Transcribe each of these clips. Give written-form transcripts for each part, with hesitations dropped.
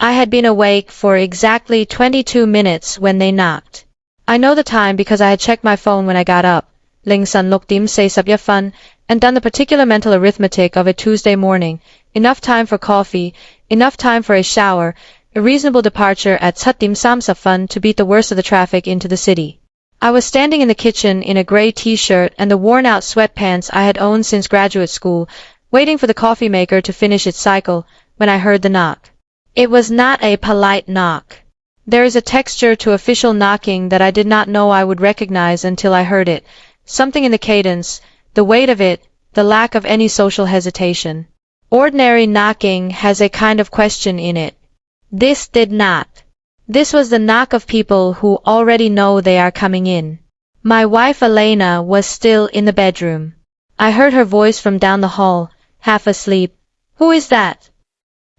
I had been awake for exactly 22 minutes when they knocked. I know the time because I had checked my phone when I got up. Ling Sun looked dim say sabya fun, and done the particular mental arithmetic of a Tuesday morning. Enough time for coffee, enough time for a shower, a reasonable departure at Sut Dim Sam Sa Fun to beat the worst of the traffic into the city. I was standing in the kitchen in a grey t-shirt and the worn-out sweatpants I had owned since graduate school, waiting for the coffee maker to finish its cycle, when I heard the knock. It was not a polite knock. There is a texture to official knocking that I did not know I would recognize until I heard it. Something in the cadence, the weight of it, the lack of any social hesitation. Ordinary knocking has a kind of question in it. This did not. This was the knock of people who already know they are coming in. My wife Elena was still in the bedroom. I heard her voice from down the hall, half asleep. "Who is that?"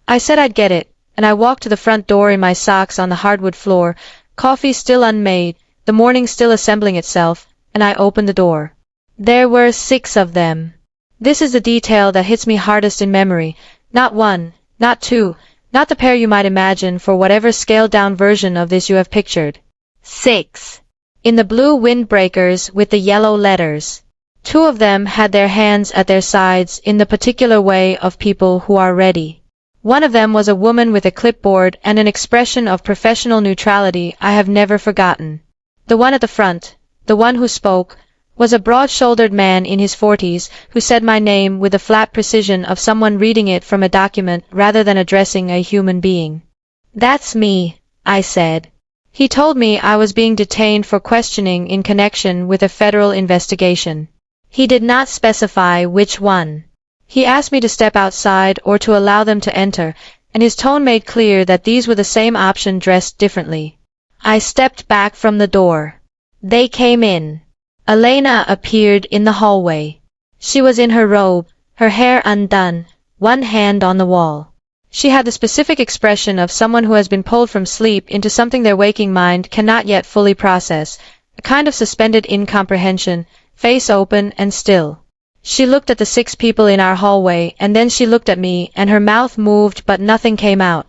I said I'd get it, and I walked to the front door in my socks on the hardwood floor, coffee still unmade, the morning still assembling itself, and I opened the door. There were 6 of them. This is the detail that hits me hardest in memory. Not 1, not 2, not the pair you might imagine for whatever scaled-down version of this you have pictured. 6. In the blue windbreakers with the yellow letters. 2 of them had their hands at their sides in the particular way of people who are ready. One of them was a woman with a clipboard and an expression of professional neutrality I have never forgotten. The one at the front, the one who spoke, was a broad-shouldered man in his 40s who said my name with the flat precision of someone reading it from a document rather than addressing a human being. "That's me," I said. He told me I was being detained for questioning in connection with a federal investigation. He did not specify which one. He asked me to step outside or to allow them to enter, and his tone made clear that these were the same option dressed differently. I stepped back from the door. They came in. Elena appeared in the hallway. She was in her robe, her hair undone, one hand on the wall. She had the specific expression of someone who has been pulled from sleep into something their waking mind cannot yet fully process, a kind of suspended incomprehension, face open and still. She looked at the 6 people in our hallway, and then she looked at me, and her mouth moved but nothing came out.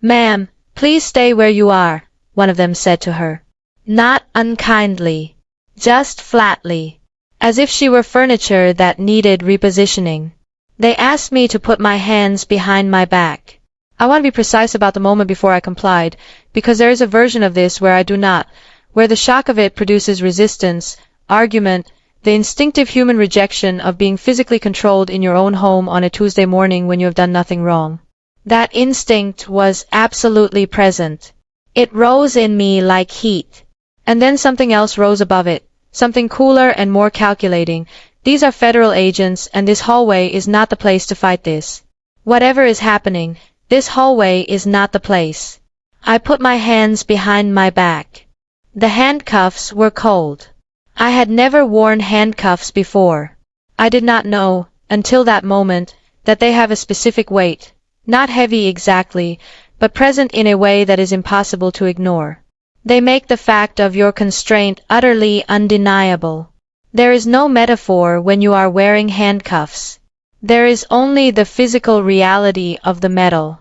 "Ma'am, please stay where you are," one of them said to her. Not unkindly. Just flatly. As if she were furniture that needed repositioning. They asked me to put my hands behind my back. I want to be precise about the moment before I complied, because there is a version of this where I do not, where the shock of it produces resistance, argument, the instinctive human rejection of being physically controlled in your own home on a Tuesday morning when you have done nothing wrong. That instinct was absolutely present. It rose in me like heat. And then something else rose above it, something cooler and more calculating. These are federal agents, and this hallway is not the place to fight this. Whatever is happening, this hallway is not the place. I put my hands behind my back. The handcuffs were cold. I had never worn handcuffs before. I did not know, until that moment, that they have a specific weight, not heavy exactly, but present in a way that is impossible to ignore. They make the fact of your constraint utterly undeniable. There is no metaphor when you are wearing handcuffs. There is only the physical reality of the metal.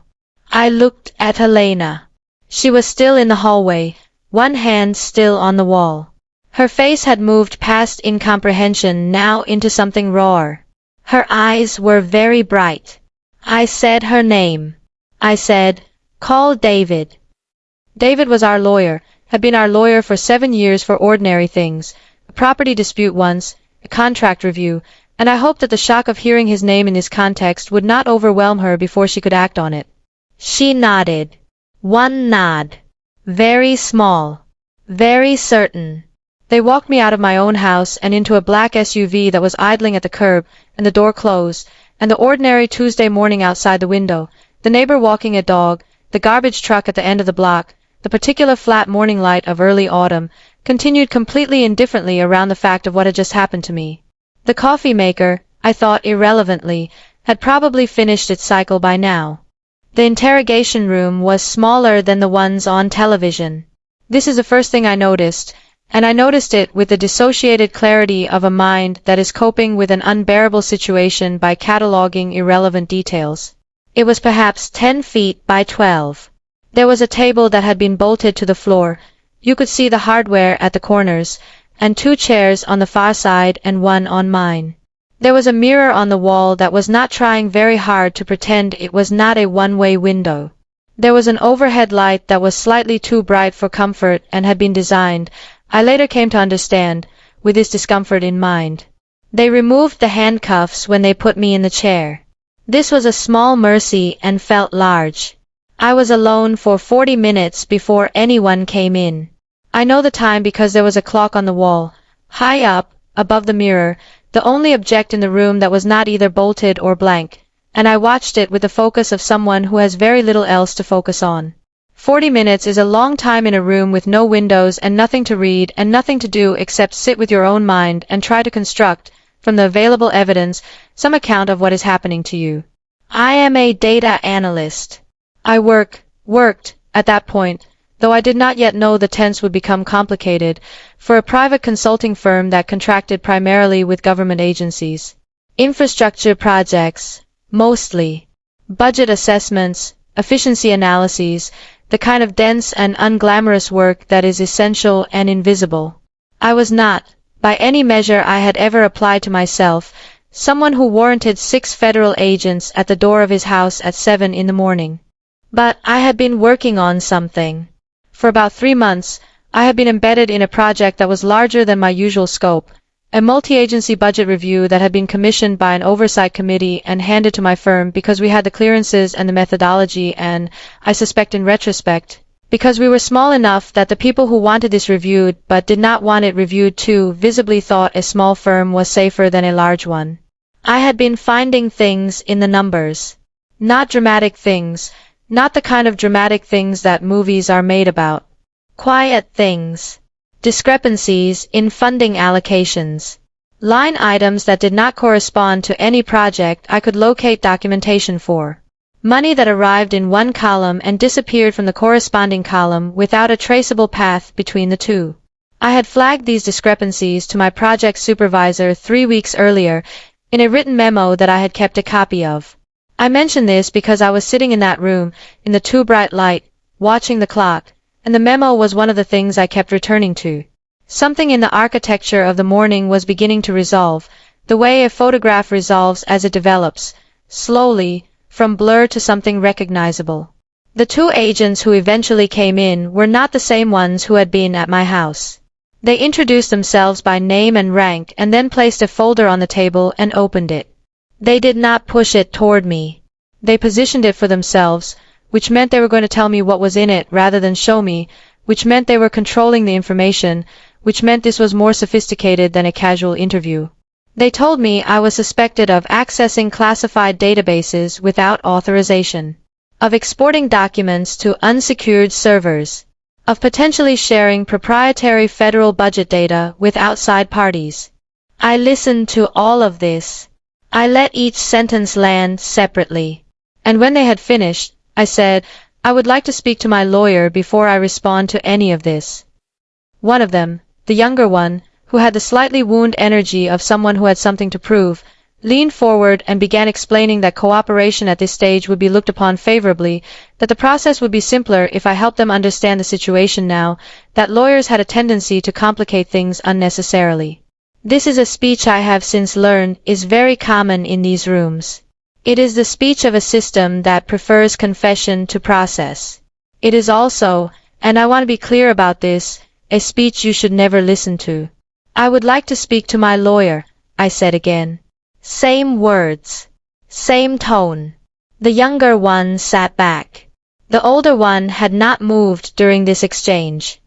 I looked at Elena. She was still in the hallway, one hand still on the wall. Her face had moved past incomprehension now into something rawer. Her eyes were very bright. I said her name. I said, "Call David." David was our lawyer, had been our lawyer for 7 years for ordinary things, a property dispute once, a contract review, and I hoped that the shock of hearing his name in this context would not overwhelm her before she could act on it. She nodded. One nod. Very small. Very certain. They walked me out of my own house and into a black SUV that was idling at the curb, and the door closed, and the ordinary Tuesday morning outside the window, the neighbor walking a dog, the garbage truck at the end of the block, the particular flat morning light of early autumn, continued completely indifferently around the fact of what had just happened to me. The coffee maker, I thought irrelevantly, had probably finished its cycle by now. The interrogation room was smaller than the ones on television. This is the first thing I noticed, and I noticed it with the dissociated clarity of a mind that is coping with an unbearable situation by cataloging irrelevant details. It was perhaps 10 feet by 12. There was a table that had been bolted to the floor. You could see the hardware at the corners, and 2 chairs on the far side and 1 on mine. There was a mirror on the wall that was not trying very hard to pretend it was not a one-way window. There was an overhead light that was slightly too bright for comfort and had been designed, I later came to understand, with this discomfort in mind. They removed the handcuffs when they put me in the chair. This was a small mercy and felt large. I was alone for 40 minutes before anyone came in. I know the time because there was a clock on the wall, high up, above the mirror, the only object in the room that was not either bolted or blank, and I watched it with the focus of someone who has very little else to focus on. 40 minutes is a long time in a room with no windows and nothing to read and nothing to do except sit with your own mind and try to construct, from the available evidence, some account of what is happening to you. I am a data analyst. I worked, at that point, though I did not yet know the tense would become complicated, for a private consulting firm that contracted primarily with government agencies. Infrastructure projects, mostly. Budget assessments, efficiency analyses, the kind of dense and unglamorous work that is essential and invisible. I was not, by any measure I had ever applied to myself, someone who warranted 6 federal agents at the door of his house at 7 in the morning. But I had been working on something. For about 3 months, I had been embedded in a project that was larger than my usual scope, a multi-agency budget review that had been commissioned by an oversight committee and handed to my firm because we had the clearances and the methodology and, I suspect in retrospect, because we were small enough that the people who wanted this reviewed but did not want it reviewed too visibly thought a small firm was safer than a large one. I had been finding things in the numbers. Not dramatic things, not the kind of dramatic things that movies are made about. Quiet things. Discrepancies in funding allocations. Line items that did not correspond to any project I could locate documentation for. Money that arrived in one column and disappeared from the corresponding column without a traceable path between the two. I had flagged these discrepancies to my project supervisor 3 weeks earlier in a written memo that I had kept a copy of. I mention this because I was sitting in that room, in the too bright light, watching the clock, and the memo was one of the things I kept returning to. Something in the architecture of the morning was beginning to resolve, the way a photograph resolves as it develops, slowly, from blur to something recognizable. The 2 agents who eventually came in were not the same ones who had been at my house. They introduced themselves by name and rank and then placed a folder on the table and opened it. They did not push it toward me. They positioned it for themselves, which meant they were going to tell me what was in it rather than show me, which meant they were controlling the information, which meant this was more sophisticated than a casual interview. They told me I was suspected of accessing classified databases without authorization, of exporting documents to unsecured servers, of potentially sharing proprietary federal budget data with outside parties. I listened to all of this. I let each sentence land separately. And when they had finished, I said, I would like to speak to my lawyer before I respond to any of this. One of them, the younger one, who had the slightly wounded energy of someone who had something to prove, leaned forward and began explaining that cooperation at this stage would be looked upon favorably, that the process would be simpler if I helped them understand the situation now, that lawyers had a tendency to complicate things unnecessarily. This is a speech I have since learned is very common in these rooms. It is the speech of a system that prefers confession to process. It is also, and I want to be clear about this, a speech you should never listen to. I would like to speak to my lawyer, I said again. Same words. Same tone. The younger one sat back. The older one had not moved during this exchange.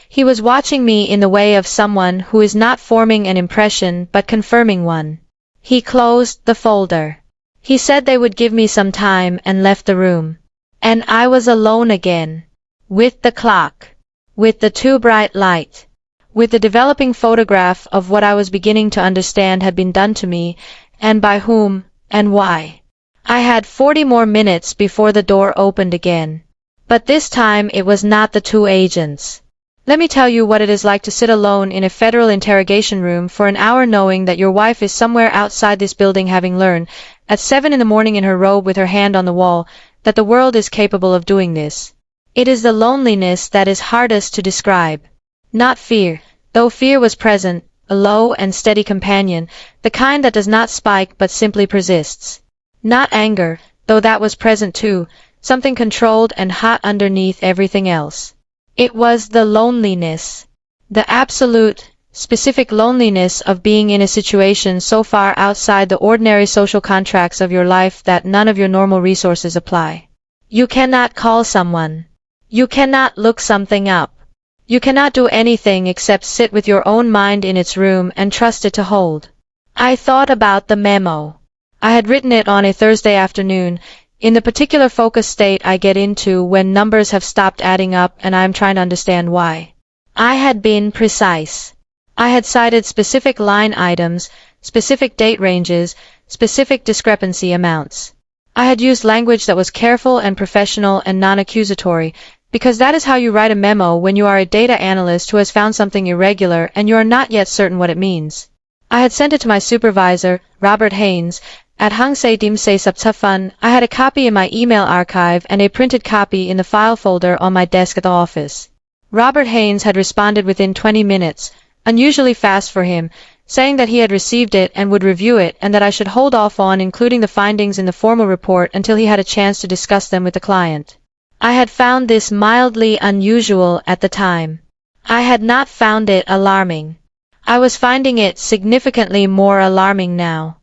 He was watching me in the way of someone who is not forming an impression but confirming one. He closed the folder. He said they would give me some time and left the room. And I was alone again. With the clock. With the too bright light. With the developing photograph of what I was beginning to understand had been done to me, and by whom, and why. I had 40 more minutes before the door opened again. But this time it was not the 2 agents. Let me tell you what it is like to sit alone in a federal interrogation room for an hour knowing that your wife is somewhere outside this building having learned, at 7 in the morning in her robe with her hand on the wall, that the world is capable of doing this. It is the loneliness that is hardest to describe. Not fear, though fear was present, a low and steady companion, the kind that does not spike but simply persists. Not anger, though that was present too, something controlled and hot underneath everything else. It was the loneliness. The absolute, specific loneliness of being in a situation so far outside the ordinary social contracts of your life that none of your normal resources apply. You cannot call someone. You cannot look something up. You cannot do anything except sit with your own mind in its room and trust it to hold. I thought about the memo. I had written it on a Thursday afternoon, in the particular focus state I get into when numbers have stopped adding up and I am trying to understand why. I had been precise. I had cited specific line items, specific date ranges, specific discrepancy amounts. I had used language that was careful and professional and non-accusatory, because that is how you write a memo when you are a data analyst who has found something irregular and you are not yet certain what it means. I had sent it to my supervisor, Robert Haynes, at Hangse Dimse Subtafun. I had a copy in my email archive and a printed copy in the file folder on my desk at the office. Robert Haynes had responded within 20 minutes, unusually fast for him, saying that he had received it and would review it and that I should hold off on including the findings in the formal report until he had a chance to discuss them with the client. I had found this mildly unusual at the time. I had not found it alarming. I was finding it significantly more alarming now.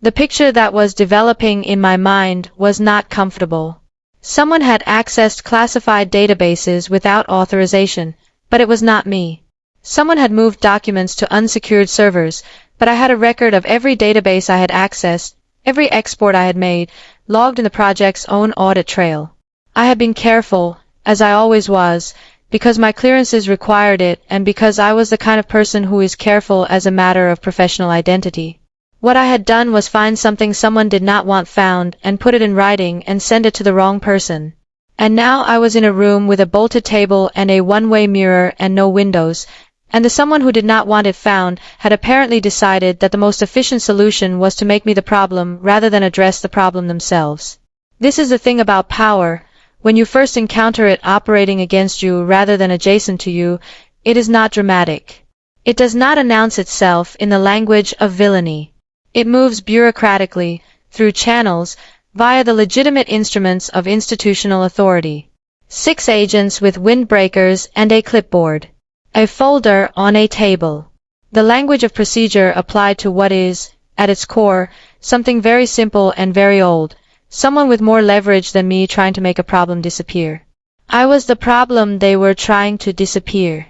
The picture that was developing in my mind was not comfortable. Someone had accessed classified databases without authorization, but it was not me. Someone had moved documents to unsecured servers, but I had a record of every database I had accessed, every export I had made, logged in the project's own audit trail. I had been careful, as I always was, because my clearances required it and because I was the kind of person who is careful as a matter of professional identity. What I had done was find something someone did not want found and put it in writing and send it to the wrong person. And now I was in a room with a bolted table and a one-way mirror and no windows, and the someone who did not want it found had apparently decided that the most efficient solution was to make me the problem rather than address the problem themselves. This is the thing about power. When you first encounter it operating against you rather than adjacent to you, it is not dramatic. It does not announce itself in the language of villainy. It moves bureaucratically, through channels, via the legitimate instruments of institutional authority. 6 agents with windbreakers and a clipboard. A folder on a table. The language of procedure applied to what is, at its core, something very simple and very old. Someone with more leverage than me trying to make a problem disappear. I was the problem they were trying to disappear.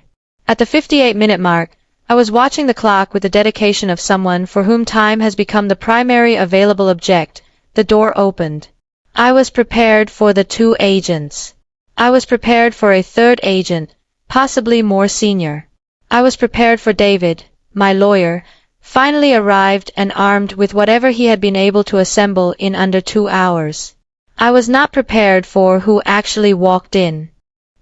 At the 58-minute mark, I was watching the clock with the dedication of someone for whom time has become the primary available object. The door opened. I was prepared for the 2 agents. I was prepared for a 3rd agent, possibly more senior. I was prepared for David, my lawyer, finally arrived and armed with whatever he had been able to assemble in under 2 hours. I was not prepared for who actually walked in.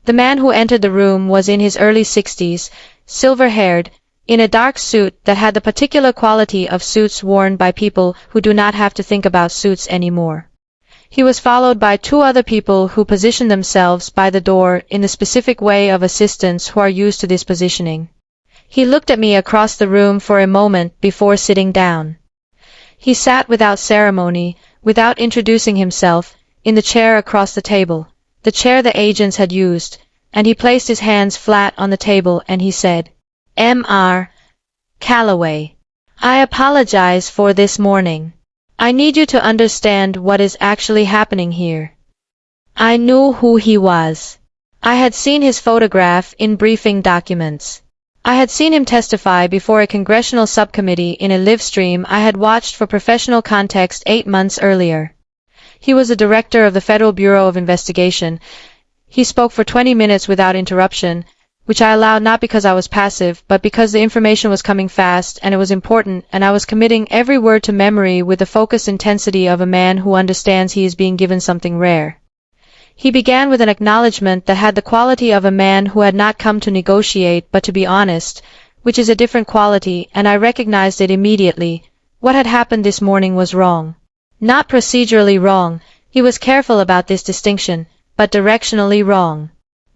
The man who entered the room was in his early 60s, silver-haired, in a dark suit that had the particular quality of suits worn by people who do not have to think about suits anymore. He was followed by 2 other people who positioned themselves by the door in the specific way of assistants who are used to this positioning. He looked at me across the room for a moment before sitting down. He sat without ceremony, without introducing himself, in the chair across the table, the chair the agents had used, and he placed his hands flat on the table and he said, "Mr. Calloway, I apologize for this morning. I need you to understand what is actually happening here." I knew who he was. I had seen his photograph in briefing documents. I had seen him testify before a congressional subcommittee in a live stream I had watched for professional context 8 months earlier. He was the director of the Federal Bureau of Investigation. He spoke for 20 minutes without interruption, which I allowed not because I was passive, but because the information was coming fast and it was important, and I was committing every word to memory with the focused intensity of a man who understands he is being given something rare. He began with an acknowledgement that had the quality of a man who had not come to negotiate but to be honest, which is a different quality, and I recognized it immediately. What had happened this morning was wrong. Not procedurally wrong, he was careful about this distinction, but directionally wrong.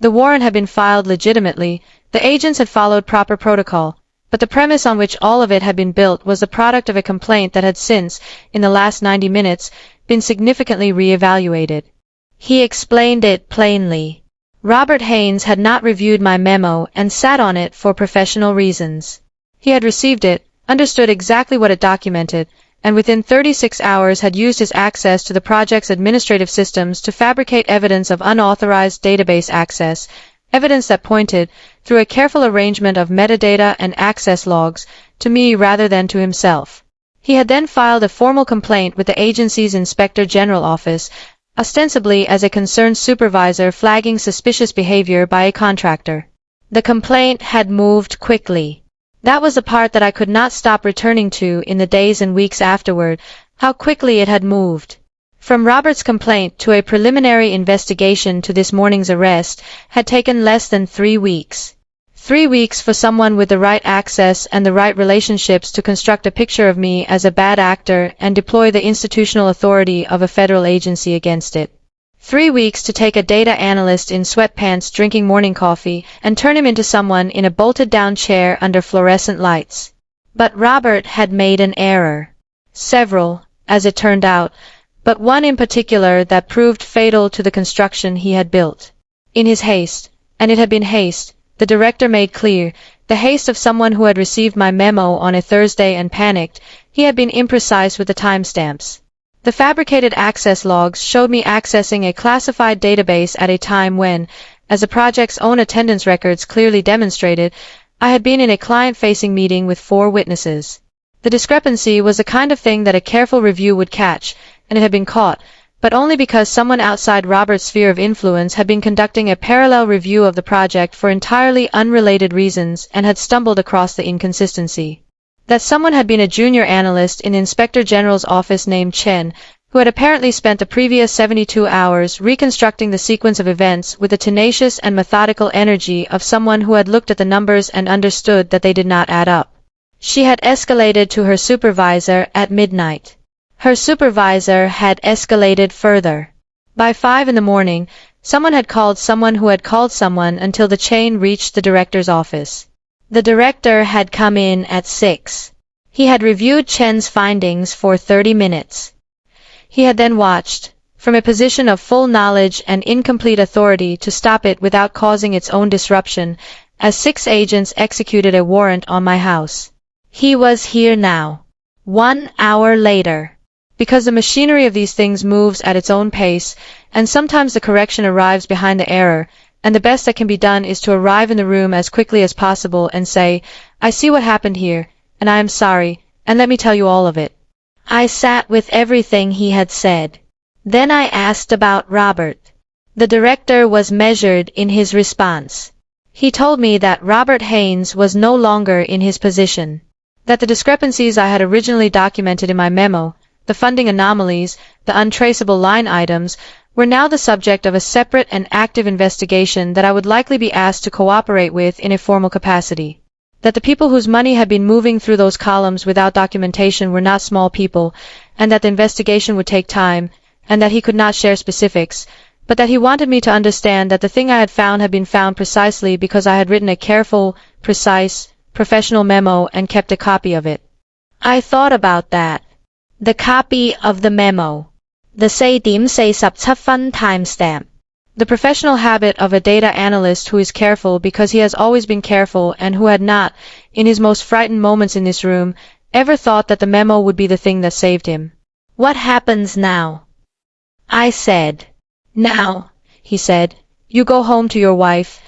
The warrant had been filed legitimately, the agents had followed proper protocol, but the premise on which all of it had been built was the product of a complaint that had since, in the last 90 minutes, been significantly re-evaluated. He explained it plainly. Robert Haynes had not reviewed my memo and sat on it for professional reasons. He had received it, understood exactly what it documented, and within 36 hours had used his access to the project's administrative systems to fabricate evidence of unauthorized database access, evidence that pointed, through a careful arrangement of metadata and access logs, to me rather than to himself. He had then filed a formal complaint with the agency's Inspector General office, ostensibly as a concerned supervisor flagging suspicious behavior by a contractor. The complaint had moved quickly. That was the part that I could not stop returning to in the days and weeks afterward, how quickly it had moved. From Robert's complaint to a preliminary investigation to this morning's arrest had taken less than 3 weeks. 3 weeks for someone with the right access and the right relationships to construct a picture of me as a bad actor and deploy the institutional authority of a federal agency against it. 3 weeks to take a data analyst in sweatpants drinking morning coffee and turn him into someone in a bolted-down chair under fluorescent lights. But Robert had made an error. Several, as it turned out, but one in particular that proved fatal to the construction he had built. In his haste, and it had been haste, the director made clear, the haste of someone who had received my memo on a Thursday and panicked, he had been imprecise with the timestamps. The fabricated access logs showed me accessing a classified database at a time when, as the project's own attendance records clearly demonstrated, I had been in a client-facing meeting with 4 witnesses. The discrepancy was the kind of thing that a careful review would catch, and it had been caught, but only because someone outside Robert's sphere of influence had been conducting a parallel review of the project for entirely unrelated reasons and had stumbled across the inconsistency. That someone had been a junior analyst in the Inspector General's office named Chen, who had apparently spent the previous 72 hours reconstructing the sequence of events with the tenacious and methodical energy of someone who had looked at the numbers and understood that they did not add up. She had escalated to her supervisor at midnight. Her supervisor had escalated further. By 5 in the morning, someone had called someone who had called someone until the chain reached the director's office. The director had come in at 6. He had reviewed Chen's findings for 30 minutes. He had then watched, from a position of full knowledge and incomplete authority to stop it without causing its own disruption, as 6 agents executed a warrant on my house. He was here now. 1 hour later. Because the machinery of these things moves at its own pace, and sometimes the correction arrives behind the error, and the best that can be done is to arrive in the room as quickly as possible and say, I see what happened here, and I am sorry, and let me tell you all of it. I sat with everything he had said. Then I asked about Robert. The director was measured in his response. He told me that Robert Haynes was no longer in his position, that the discrepancies I had originally documented in my memo, the funding anomalies, the untraceable line items, were now the subject of a separate and active investigation that I would likely be asked to cooperate with in a formal capacity. That the people whose money had been moving through those columns without documentation were not small people, and that the investigation would take time, and that he could not share specifics, but that he wanted me to understand that the thing I had been found precisely because I had written a careful, precise, professional memo and kept a copy of it. I thought about that. The copy of the memo. The 4:47 timestamp. The professional habit of a data analyst who is careful because he has always been careful and who had not, in his most frightened moments in this room, ever thought that the memo would be the thing that saved him. What happens now? I said. Now, he said, you go home to your wife.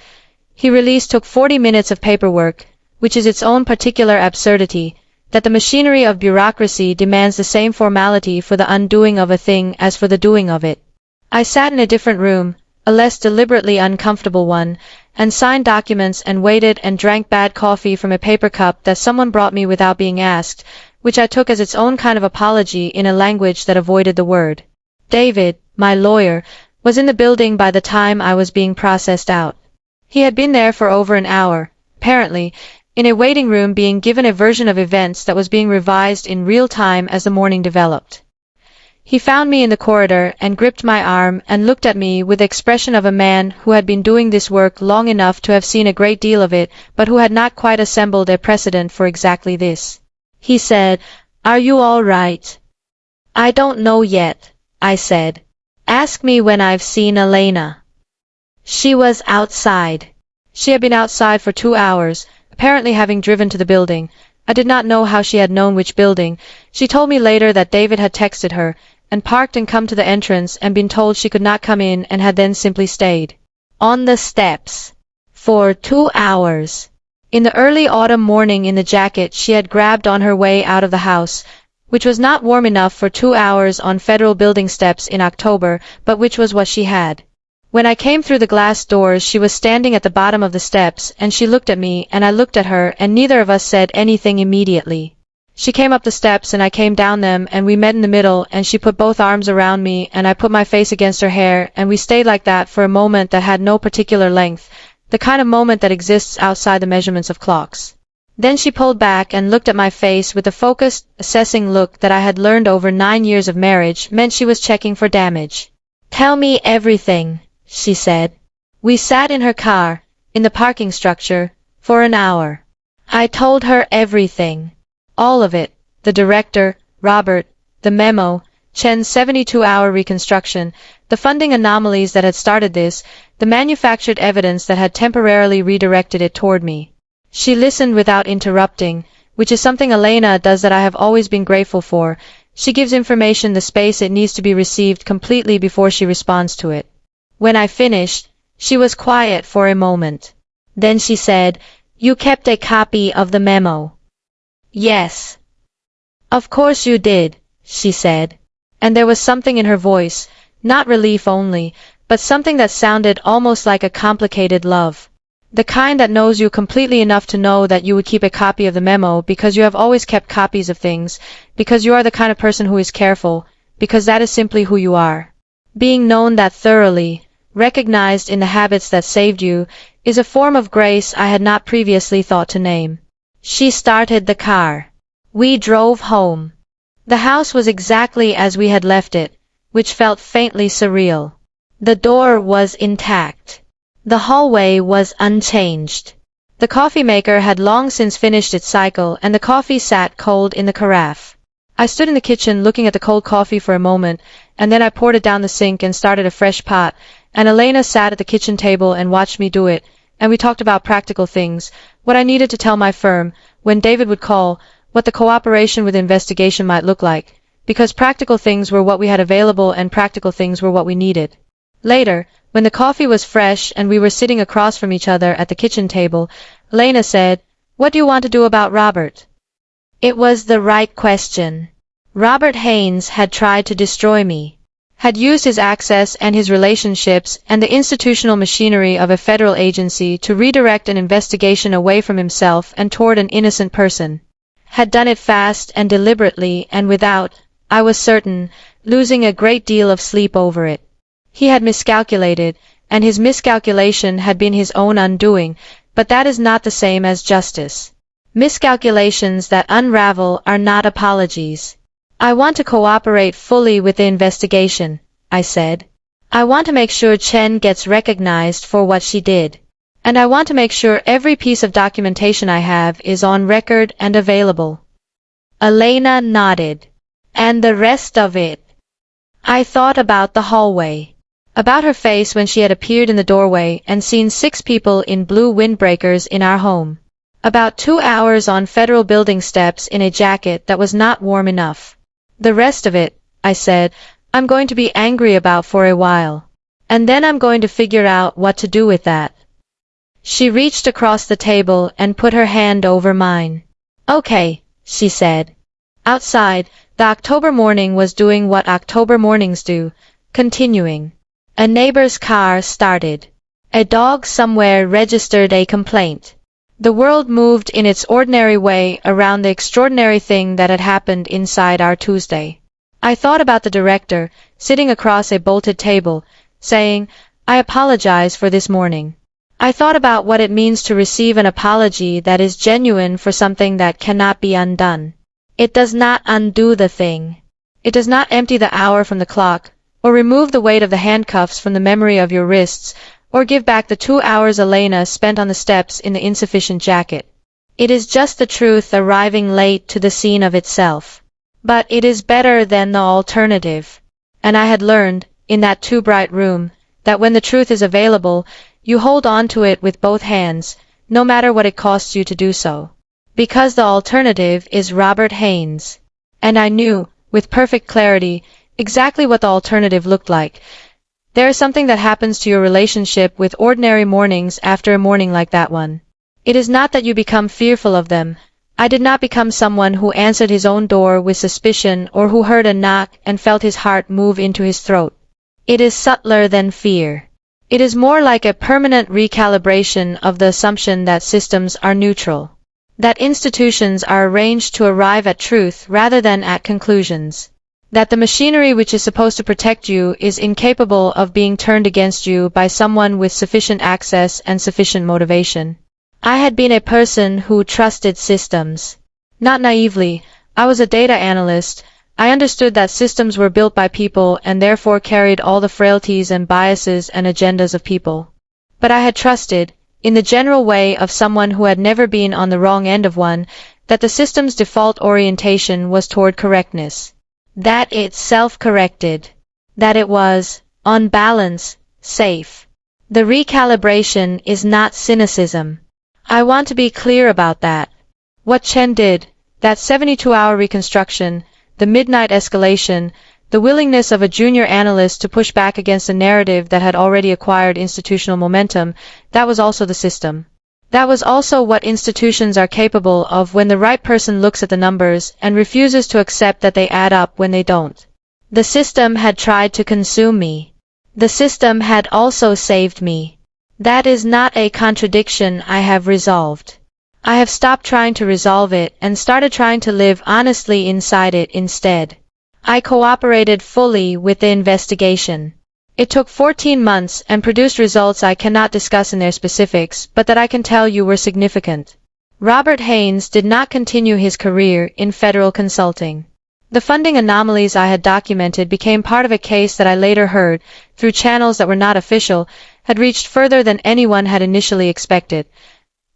He released took 40 minutes of paperwork, which is its own particular absurdity, that the machinery of bureaucracy demands the same formality for the undoing of a thing as for the doing of it. I sat in a different room, a less deliberately uncomfortable one, and signed documents and waited and drank bad coffee from a paper cup that someone brought me without being asked, which I took as its own kind of apology in a language that avoided the word. David, my lawyer, was in the building by the time I was being processed out. He had been there for over an hour, apparently, in a waiting room being given a version of events that was being revised in real time as the morning developed. He found me in the corridor and gripped my arm and looked at me with the expression of a man who had been doing this work long enough to have seen a great deal of it, but who had not quite assembled a precedent for exactly this. He said, "Are you all right?" "I don't know yet," I said. "Ask me when I've seen Elena." She was outside. She had been outside for 2 hours, apparently having driven to the building. I did not know how she had known which building. She told me later that David had texted her, and parked and come to the entrance and been told she could not come in, and had then simply stayed on the steps for 2 hours. In the early autumn morning in the jacket she had grabbed on her way out of the house, which was not warm enough for 2 hours on federal building steps in October, but which was what she had. When I came through the glass doors she was standing at the bottom of the steps, and she looked at me and I looked at her, and neither of us said anything immediately. She came up the steps and I came down them, and we met in the middle, and she put both arms around me and I put my face against her hair, and we stayed like that for a moment that had no particular length, the kind of moment that exists outside the measurements of clocks. Then she pulled back and looked at my face with the focused, assessing look that I had learned over 9 years of marriage meant she was checking for damage. "Tell me everything," she said. We sat in her car, in the parking structure, for an hour. I told her everything. All of it. The director, Robert, the memo, Chen's 72-hour reconstruction, the funding anomalies that had started this, the manufactured evidence that had temporarily redirected it toward me. She listened without interrupting, which is something Elena does that I have always been grateful for. She gives information the space it needs to be received completely before she responds to it. When I finished, she was quiet for a moment. Then she said, "You kept a copy of the memo?" "Yes." "Of course you did," she said. And there was something in her voice, not relief only, but something that sounded almost like a complicated love. The kind that knows you completely enough to know that you would keep a copy of the memo because you have always kept copies of things, because you are the kind of person who is careful, because that is simply who you are. Being known that thoroughly, recognized in the habits that saved you, is a form of grace I had not previously thought to name. She started the car. We drove home. The house was exactly as we had left it, which felt faintly surreal. The door was intact. The hallway was unchanged. The coffee maker had long since finished its cycle, and the coffee sat cold in the carafe. I stood in the kitchen looking at the cold coffee for a moment, and then I poured it down the sink and started a fresh pot, and Elena sat at the kitchen table and watched me do it, and we talked about practical things, what I needed to tell my firm, when David would call, what the cooperation with investigation might look like, because practical things were what we had available and practical things were what we needed. Later, when the coffee was fresh and we were sitting across from each other at the kitchen table, Elena said, "What do you want to do about Robert?" It was the right question. Robert Haynes had tried to destroy me, had used his access and his relationships and the institutional machinery of a federal agency to redirect an investigation away from himself and toward an innocent person. Had done it fast and deliberately and without, I was certain, losing a great deal of sleep over it. He had miscalculated, and his miscalculation had been his own undoing, but that is not the same as justice. Miscalculations that unravel are not apologies. "I want to cooperate fully with the investigation," I said. "I want to make sure Chen gets recognized for what she did. And I want to make sure every piece of documentation I have is on record and available." Elena nodded. "And the rest of it?" I thought about the hallway. About her face when she had appeared in the doorway and seen 6 people in blue windbreakers in our home. About 2 hours on federal building steps in a jacket that was not warm enough. "The rest of it," I said, "I'm going to be angry about for a while. And then I'm going to figure out what to do with that." She reached across the table and put her hand over mine. "Okay," she said. Outside, the October morning was doing what October mornings do, continuing. A neighbor's car started. A dog somewhere registered a complaint. The world moved in its ordinary way around the extraordinary thing that had happened inside our Tuesday. I thought about the director, sitting across a bolted table, saying, "I apologize for this morning." I thought about what it means to receive an apology that is genuine for something that cannot be undone. It does not undo the thing. It does not empty the hour from the clock, or remove the weight of the handcuffs from the memory of your wrists, or give back the 2 hours Elena spent on the steps in the insufficient jacket. It is just the truth arriving late to the scene of itself. But it is better than the alternative. And I had learned, in that too bright room, that when the truth is available, you hold on to it with both hands, no matter what it costs you to do so. Because the alternative is Robert Haynes. And I knew, with perfect clarity, exactly what the alternative looked like. There is something that happens to your relationship with ordinary mornings after a morning like that one. It is not that you become fearful of them. I did not become someone who answered his own door with suspicion or who heard a knock and felt his heart move into his throat. It is subtler than fear. It is more like a permanent recalibration of the assumption that systems are neutral, that institutions are arranged to arrive at truth rather than at conclusions, that the machinery which is supposed to protect you is incapable of being turned against you by someone with sufficient access and sufficient motivation. I had been a person who trusted systems. Not naively. I was a data analyst. I understood that systems were built by people and therefore carried all the frailties and biases and agendas of people. But I had trusted, in the general way of someone who had never been on the wrong end of one, that the system's default orientation was toward correctness. That it self-corrected. That it was, on balance, safe. The recalibration is not cynicism. I want to be clear about that. What Chen did, that 72-hour reconstruction, the midnight escalation, the willingness of a junior analyst to push back against a narrative that had already acquired institutional momentum, that was also the system. That was also what institutions are capable of when the right person looks at the numbers and refuses to accept that they add up when they don't. The system had tried to consume me. The system had also saved me. That is not a contradiction I have resolved. I have stopped trying to resolve it and started trying to live honestly inside it instead. I cooperated fully with the investigation. It took 14 months and produced results I cannot discuss in their specifics, but that I can tell you were significant. Robert Haynes did not continue his career in federal consulting. The funding anomalies I had documented became part of a case that I later heard, through channels that were not official, had reached further than anyone had initially expected.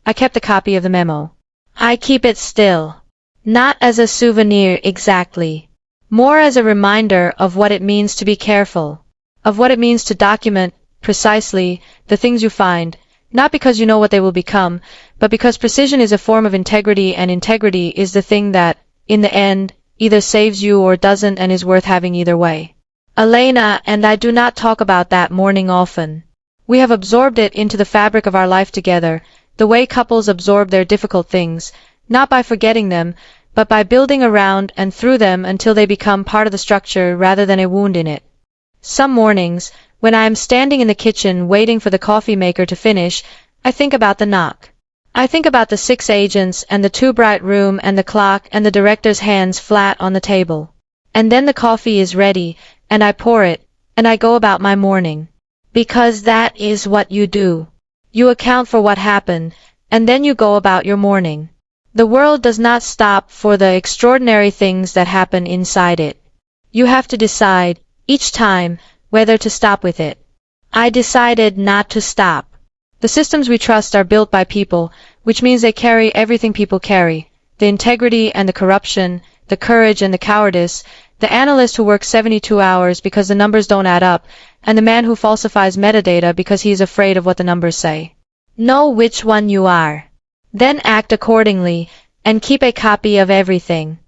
I kept a copy of the memo. I keep it still. Not as a souvenir exactly. More as a reminder of what it means to be careful. Of what it means to document, precisely, the things you find, not because you know what they will become, but because precision is a form of integrity and integrity is the thing that, in the end, either saves you or doesn't and is worth having either way. Elena and I do not talk about that morning often. We have absorbed it into the fabric of our life together, the way couples absorb their difficult things, not by forgetting them, but by building around and through them until they become part of the structure rather than a wound in it. Some mornings, when I am standing in the kitchen waiting for the coffee maker to finish, I think about the knock. I think about the 6 agents and the too bright room and the clock and the director's hands flat on the table. And then the coffee is ready, and I pour it, and I go about my morning. Because that is what you do. You account for what happened, and then you go about your morning. The world does not stop for the extraordinary things that happen inside it. You have to decide, each time, whether to stop with it. I decided not to stop. The systems we trust are built by people, which means they carry everything people carry. The integrity and the corruption, the courage and the cowardice, the analyst who works 72 hours because the numbers don't add up, and the man who falsifies metadata because he is afraid of what the numbers say. Know which one you are. Then act accordingly, and keep a copy of everything.